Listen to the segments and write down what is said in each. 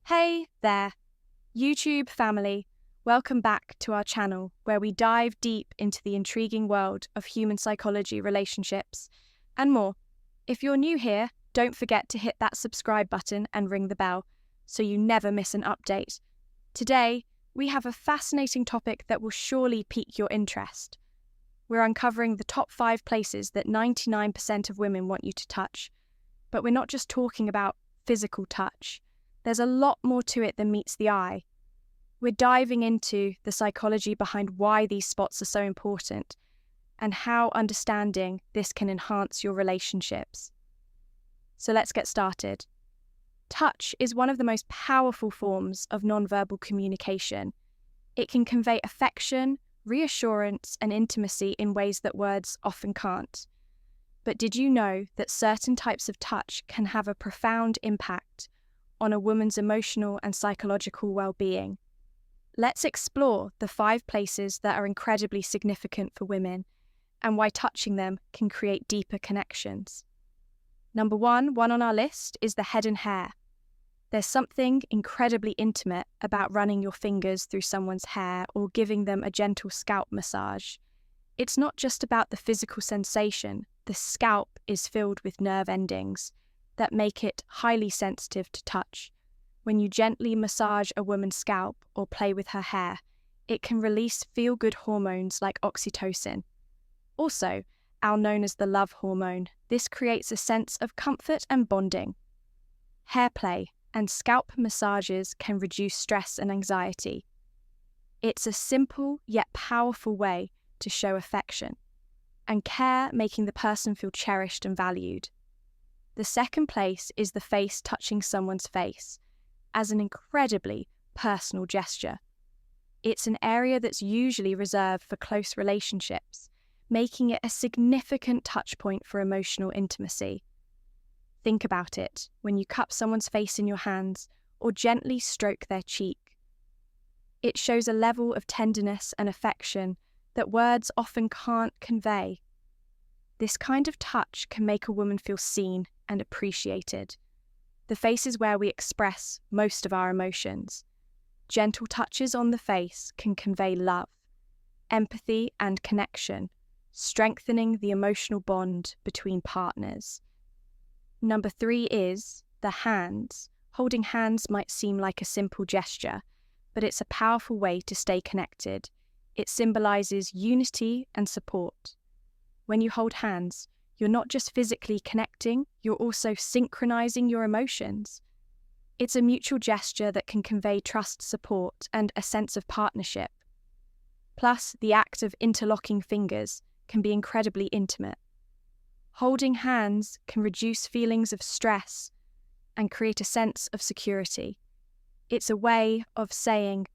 Hey there, YouTube family. Welcome back to our channel where we dive deep into the intriguing world of human psychology, relationships, and more. If you're new here, don't forget to hit that subscribe button and ring the bell so you never miss an update. Today, we have a fascinating topic that will surely pique your interest. We're uncovering the top 5 places that 99% of women want you to touch. But we're not just talking about physical touch. There's a lot more to it than meets the eye. We're diving into the psychology behind why these spots are so important and how understanding this can enhance your relationships. So let's get started. Touch is one of the most powerful forms of nonverbal communication. It can convey affection, reassurance, and intimacy in ways that words often can't. But did you know that certain types of touch can have a profound impact on a woman's emotional and psychological well-being? Let's explore the 5 places that are incredibly significant for women and why touching them can create deeper connections. Number one on our list is the head and hair. There's something incredibly intimate about running your fingers through someone's hair or giving them a gentle scalp massage. It's not just about the physical sensation. The scalp is filled with nerve endings that make it highly sensitive to touch. When you gently massage a woman's scalp or play with her hair, it can release feel-good hormones like oxytocin. Also, known as the love hormone, this creates a sense of comfort and bonding. Hair play and scalp massages can reduce stress and anxiety. It's a simple yet powerful way to show affection and care, making the person feel cherished and valued. The second place is the face touching someone's face as an incredibly personal gesture. It's an area that's usually reserved for close relationships, making it a significant touch point for emotional intimacy. Think about it when you cup someone's face in your hands or gently stroke their cheek. It shows a level of tenderness and affection that words often can't convey. This kind of touch can make a woman feel seen and appreciated. The face is where we express most of our emotions. Gentle touches on the face can convey love, empathy, and connection, strengthening the emotional bond between partners. Number 3 is the hands. Holding hands might seem like a simple gesture, but it's a powerful way to stay connected. It symbolizes unity and support. When you hold hands, you're not just physically connecting, you're also synchronizing your emotions. It's a mutual gesture that can convey trust, support, and a sense of partnership. Plus, the act of interlocking fingers can be incredibly intimate. Holding hands can reduce feelings of stress and create a sense of security. It's a way of saying,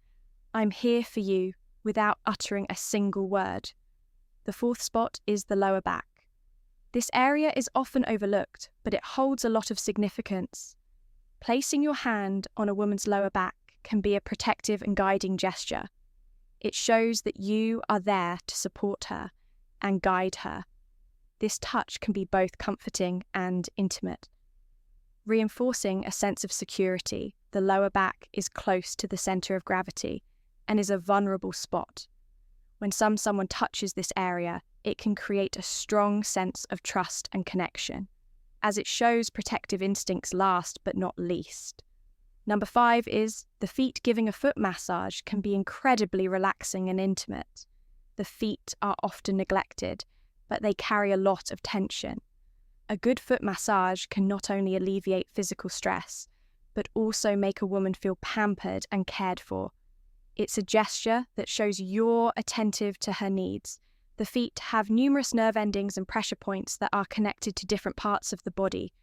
"I'm here for you," without uttering a single word. The 4th spot is the lower back. This area is often overlooked, but it holds a lot of significance. Placing your hand on a woman's lower back can be a protective and guiding gesture. It shows that you are there to support her and guide her. This touch can be both comforting and intimate. Reinforcing a sense of security, the lower back is close to the center of gravity and is a vulnerable spot. When someone touches this area, it can create a strong sense of trust and connection, as it shows protective instincts last but not least. Number 5 is the feet. Giving a foot massage can be incredibly relaxing and intimate. The feet are often neglected, but they carry a lot of tension. A good foot massage can not only alleviate physical stress, but also make a woman feel pampered and cared for. It's a gesture that shows you're attentive to her needs. The feet have numerous nerve endings and pressure points that are connected to different parts of the body.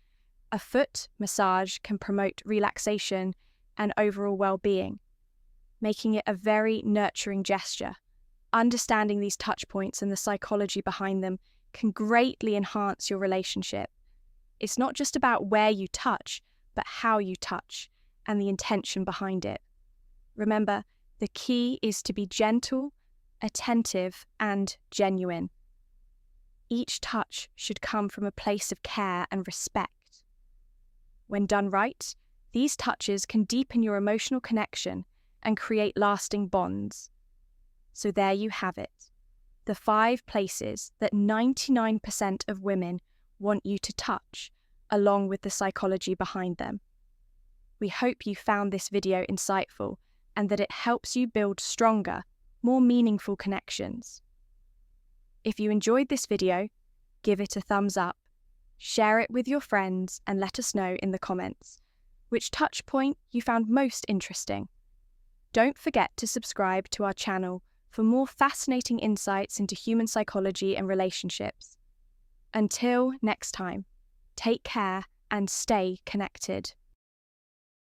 A foot massage can promote relaxation and overall well-being, making it a very nurturing gesture. Understanding these touch points and the psychology behind them can greatly enhance your relationship. It's not just about where you touch, but how you touch and the intention behind it. Remember, the key is to be gentle, attentive, and genuine. Each touch should come from a place of care and respect. When done right, These touches can deepen your emotional connection and create lasting bonds. So there you have it, the 5 places that 99% of women want you to touch, along with the psychology behind them. We hope you found this video insightful and that it helps you build stronger, more meaningful connections. If you enjoyed this video, give it a thumbs up, share it with your friends, and let us know in the comments which touch point you found most interesting. Don't forget to subscribe to our channel for more fascinating insights into human psychology and relationships. Until next time, take care and stay connected.